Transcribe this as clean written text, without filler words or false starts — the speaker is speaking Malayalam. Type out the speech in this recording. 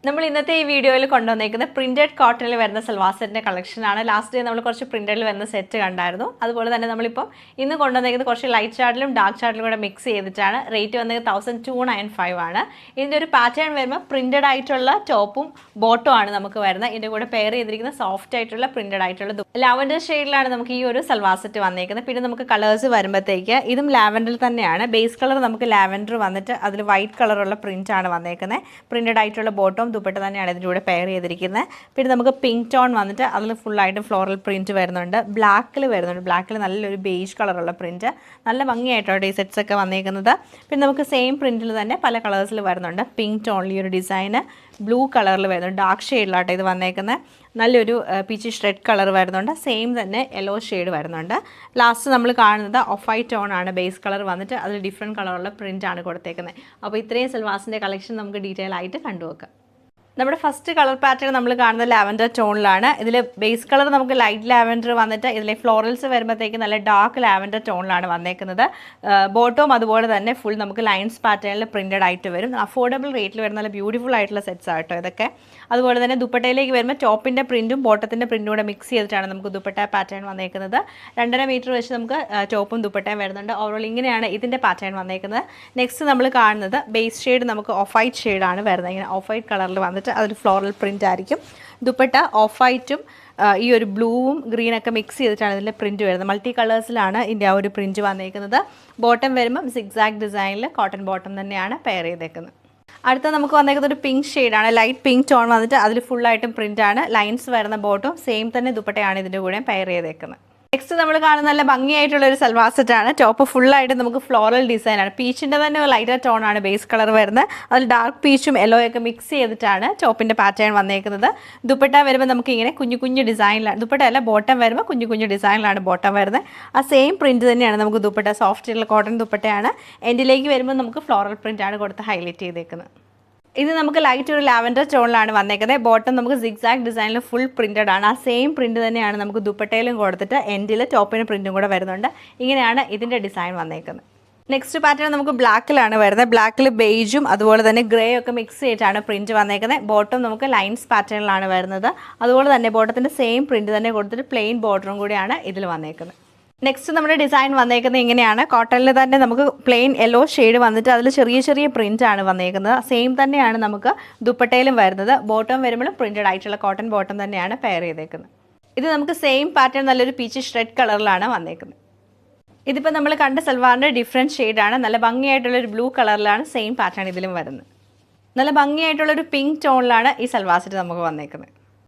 നമ്മൾ ഇന്നത്തെ ഈ വീഡിയോയിൽ കൊണ്ടുവന്നിരിക്കുന്ന പ്രിന്റഡ് കോട്ടണിൽ വരുന്ന സൽവാർ സെറ്റിന്റെ കളക്ഷനാണ്. ലാസ്റ്റ് ഡേ നമ്മൾ കുറച്ച് പ്രിന്റഡിൽ വരുന്ന സെറ്റ് കണ്ടായിരുന്നു. അതുപോലെ തന്നെ നമ്മളിപ്പോൾ ഇന്ന് കൊണ്ടുവന്നിരിക്കുന്നത് കുറച്ച് ലൈറ്റ് ചാർട്ടിലും ഡാർക്ക് ചാർട്ടിലും കൂടെ മിക്സ് ചെയ്തിട്ടാണ്. റേറ്റ് വന്നത് 1295 ആണ്. ഇതിൻ്റെ ഒരു പാറ്റേൺ വരുമ്പോൾ പ്രിന്റഡ് ആയിട്ടുള്ള ടോപ്പും ബോട്ടും ആണ് നമുക്ക് വരുന്നത്. ഇതിൻ്റെ കൂടെ പെയർ ചെയ്തിരിക്കുന്ന സോഫ്റ്റ് ആയിട്ടുള്ള പ്രിന്റഡ് ആയിട്ടുള്ള ലാവൻഡർ ഷെയ്ഡിലാണ് നമുക്ക് ഈ ഒരു സൽവാർ സെറ്റ് വന്നിരിക്കുന്നത്. പിന്നെ നമുക്ക് കളേഴ്സ് വരുമ്പോഴത്തേക്ക് ഇതും ലാവൻഡറിൽ തന്നെയാണ്. ബേസ് കളർ നമുക്ക് ലാവൻഡർ വന്നിട്ട് അതിൽ വൈറ്റ് കളറുള്ള പ്രിന്റ് ആണ് വന്നേക്കുന്നത്. പ്രിന്റഡ് ആയിട്ടുള്ള ബോട്ടും ദുപ്പട്ട തന്നെയാണ് ഇതിൻ്റെ കൂടെ പെയർ ചെയ്തിരിക്കുന്നത്. പിന്നെ നമുക്ക് പിങ്ക് ടോൺ വന്നിട്ട് അതിൽ ഫുള്ളായിട്ടും ഫ്ലോറൽ പ്രിൻറ്റ് വരുന്നുണ്ട്. ബ്ലാക്കിൽ വരുന്നുണ്ട്. ബ്ലാക്കിൽ നല്ലൊരു ബേജ് കളറുള്ള പ്രിൻറ്റ്, നല്ല ഭംഗിയായിട്ടാണ് ഈ സെറ്റ്സ് ഒക്കെ വന്നിരിക്കുന്നത്. പിന്നെ നമുക്ക് സെയിം പ്രിൻറ്റിൽ തന്നെ പല കളേഴ്സിൽ വരുന്നുണ്ട്. പിങ്ക് ടോണിൽ ഈ ഒരു ഡിസൈന് ബ്ലൂ കളറിൽ വരുന്നുണ്ട്. ഡാർക്ക് ഷെയ്ഡിലാട്ടോ ഇത് വന്നേക്കുന്നത്. നല്ലൊരു പീച്ചിഷ് റെഡ് കളർ വരുന്നുണ്ട്. സെയിം തന്നെ യെല്ലോ ഷെയ്ഡ് വരുന്നുണ്ട്. ലാസ്റ്റ് നമ്മൾ കാണുന്നത് ഓഫ് വൈറ്റ് ടോൺ ആണ്. ബേസ് കളർ വന്നിട്ട് അതിൽ ഡിഫറെൻറ്റ് കളറുള്ള പ്രിൻ്റാണ് കൊടുത്തേക്കുന്നത്. അപ്പോൾ ഇത്രയും സൽവാസിൻ്റെ കളക്ഷൻ നമുക്ക് ഡീറ്റെയിൽ ആയിട്ട് കണ്ടുവെക്കാം. നമ്മുടെ ഫസ്റ്റ് കളർ പാറ്റേൺ നമ്മൾ കാണുന്ന ലാവൻഡർ ടോണിലാണ്. ഇതിൽ ബേസ് കളർ നമുക്ക് ലൈറ്റ് ലാവൻഡർ വന്നിട്ട് ഇതിലെ ഫ്ലോറൽസ് വരുമ്പോഴത്തേക്ക് നല്ല ഡാർക്ക് ലാവൻഡർ ടോണിലാണ് വന്നേക്കുന്നത്. ബോട്ടവും അതുപോലെ തന്നെ ഫുൾ നമുക്ക് ലൈൻസ് പാറ്റേണിൽ പ്രിൻറ്റഡ് ആയിട്ട് വരും. അഫോർഡബിൾ റേറ്റിൽ വരുന്ന നല്ല ബ്യൂട്ടിഫുൾ ആയിട്ടുള്ള സെറ്റ്സ് ആട്ടോ ഇതൊക്കെ. അതുപോലെ തന്നെ ദുപ്പട്ടയിലേക്ക് വരുമ്പോൾ ടോപ്പിൻ്റെ പ്രിൻറ്റും ബോട്ടത്തിൻ്റെ പ്രിൻറ്റും കൂടെ മിക്സ് ചെയ്തിട്ടാണ് നമുക്ക് ദുപ്പട്ട പാറ്റേൺ വന്നേക്കുന്നത്. 2.5 മീറ്റർ വെച്ച് നമുക്ക് ടോപ്പും ദുപ്പട്ടയും വരുന്നുണ്ട്. ഓവറോൾ ഇങ്ങനെയാണ് ഇതിൻ്റെ പാറ്റേൺ വന്നേക്കുന്നത്. നെക്സ്റ്റ് നമ്മൾ കാണുന്നത് ബേസ് ഷെയ്ഡ് നമുക്ക് ഓഫ് വൈറ്റ് ഷെയ്ഡാണ് വരുന്നത്. ഇങ്ങനെ ഓഫ് വൈറ്റ് കളറിൽ വന്നിട്ട് അതൊരു ഫ്ലോറൽ പ്രിൻ്റ് ആയിരിക്കും. ദുപ്പട്ട ഓഫ് വൈറ്റും ഈ ഒരു ബ്ലൂവും ഗ്രീനൊക്കെ മിക്സ് ചെയ്തിട്ടാണ് ഇതിൻ്റെ പ്രിൻറ്റ് വരുന്നത്. മൾട്ടി കളേഴ്സിലാണ് ഇതിൻ്റെ ആ ഒരു പ്രിൻറ്റ് വന്നിരിക്കുന്നത്. ബോട്ടം വരുമ്പം സിഗ്സാഗ് ഡിസൈനിൽ കോട്ടൺ ബോട്ടം തന്നെയാണ് പെയർ ചെയ്തേക്കുന്നത്. അടുത്ത നമുക്ക് വന്നേക്കുന്നത് ഒരു പിങ്ക് ഷെയ്ഡാണ്. ലൈറ്റ് പിങ്ക് ടോൺ വന്നിട്ട് അതിൽ ഫുള്ളായിട്ടും പ്രിൻ്റാണ്. ലൈൻസ് വരുന്ന ബോട്ടും സെയിം തന്നെ ദുപ്പട്ടയാണ് ഇതിൻ്റെ കൂടെ പെയർ ചെയ്തേക്കുന്നത്. നെക്സ്റ്റ് നമ്മൾ കാണുന്ന നല്ല ഭംഗിയായിട്ടുള്ള ഒരു സൽവാർ സെറ്റാണ്. ടോപ്പ് ഫുള്ളായിട്ട് നമുക്ക് ഫ്ലോറൽ ഡിസൈനാണ്. പീച്ചിൻ്റെ തന്നെ ലൈറ്റർ ടോണാണ് ബേസ് കളർ വരുന്നത്. അതിൽ ഡാർക്ക് പീച്ചും യെല്ലോ ഒക്കെ മിക്സ് ചെയ്തിട്ടാണ് ടോപ്പിൻ്റെ പാറ്റേൺ വന്നേക്കുന്നത്. ദുപ്പട്ട വരുമ്പോൾ നമുക്ക് ഇങ്ങനെ കുഞ്ഞു കുഞ്ഞു ഡിസൈനിലാണ്. ദുപ്പട്ട അല്ല, ബോട്ടം വരുമ്പോൾ കുഞ്ഞു കുഞ്ഞു ഡിസൈനിലാണ് ബോട്ടം വരുന്നത്. ആ സെയിം പ്രിൻറ്റ് തന്നെയാണ് നമുക്ക് ദുപ്പട്ട. സോഫ്റ്റ് ആയിട്ടുള്ള കോട്ടൺ ദുപ്പട്ടയാണ്. എൻഡിലേക്ക് വരുമ്പോൾ നമുക്ക് ഫ്ലോറൽ പ്രിൻ്റാണ് കൊടുത്ത് ഹൈലൈറ്റ് ചെയ്തേക്കുന്നത്. ഇത് നമുക്ക് ലൈറ്റ് ഒരു ലാവൻഡർ ടോണിലാണ് വന്നേക്കുന്നത്. ബോട്ടം നമുക്ക് സിഗ്സാഗ് ഡിസൈനിൽ ഫുൾ പ്രിൻറ്റഡ് ആണ്. ആ സെയിം പ്രിൻറ്റ് തന്നെയാണ് നമുക്ക് ദുപ്പട്ടയിലും കൊടുത്തിട്ട് എൻഡിൽ ടോപ്പിന് പ്രിൻറ്റും കൂടെ വരുന്നുണ്ട്. ഇങ്ങനെയാണ് ഇതിൻ്റെ ഡിസൈൻ വന്നേക്കുന്നത്. നെക്സ്റ്റ് പാറ്റേൺ നമുക്ക് ബ്ലാക്കിലാണ് വരുന്നത്. ബ്ലാക്കിൽ ബേജും അതുപോലെ തന്നെ ഗ്രേ ഒക്കെ മിക്സ് ചെയ്തിട്ടാണ് പ്രിൻറ്റ് വന്നേക്കുന്നത്. ബോട്ടം നമുക്ക് ലൈൻസ് പാറ്റേണിലാണ് വരുന്നത്. അതുപോലെ തന്നെ ബോട്ടത്തിൻ്റെ സെയിം പ്രിൻറ്റ് തന്നെ കൊടുത്തിട്ട് പ്ലെയിൻ ബോർഡറും കൂടിയാണ് ഇതിൽ വന്നേക്കുന്നത്. നെക്സ്റ്റ് നമ്മുടെ ഡിസൈൻ വന്നേക്കുന്നത് ഇങ്ങനെയാണ്. കോട്ടണിൽ തന്നെ നമുക്ക് പ്ലെയിൻ യെല്ലോ ഷെയ്ഡ് വന്നിട്ട് അതിൽ ചെറിയ ചെറിയ പ്രിൻ്റ് ആണ് വന്നേക്കുന്നത്. സെയിം തന്നെയാണ് നമുക്ക് ദുപ്പട്ടയിലും വരുന്നത്. ബോട്ടം വരുമ്പോഴും പ്രിൻറ്റഡ് ആയിട്ടുള്ള കോട്ടൺ ബോട്ടം തന്നെയാണ് പെയർ ചെയ്തേക്കുന്നത്. ഇത് നമുക്ക് സെയിം പാറ്റേൺ നല്ലൊരു പീച്ചിഷ് റെഡ് കളറിലാണ് വന്നേക്കുന്നത്. ഇതിപ്പോൾ നമ്മൾ കണ്ട സൽവാറിൻ്റെ ഡിഫറെൻറ്റ് ഷെയ്ഡാണ്. നല്ല ഭംഗിയായിട്ടുള്ളൊരു ബ്ലൂ കളറിലാണ് സെയിം പാറ്റേൺ ഇതിലും വരുന്നത്. നല്ല ഭംഗിയായിട്ടുള്ളൊരു പിങ്ക് ടോണിലാണ് ഈ സൽവാർ സെറ്റ് നമുക്ക് വന്നേക്കുന്നത്.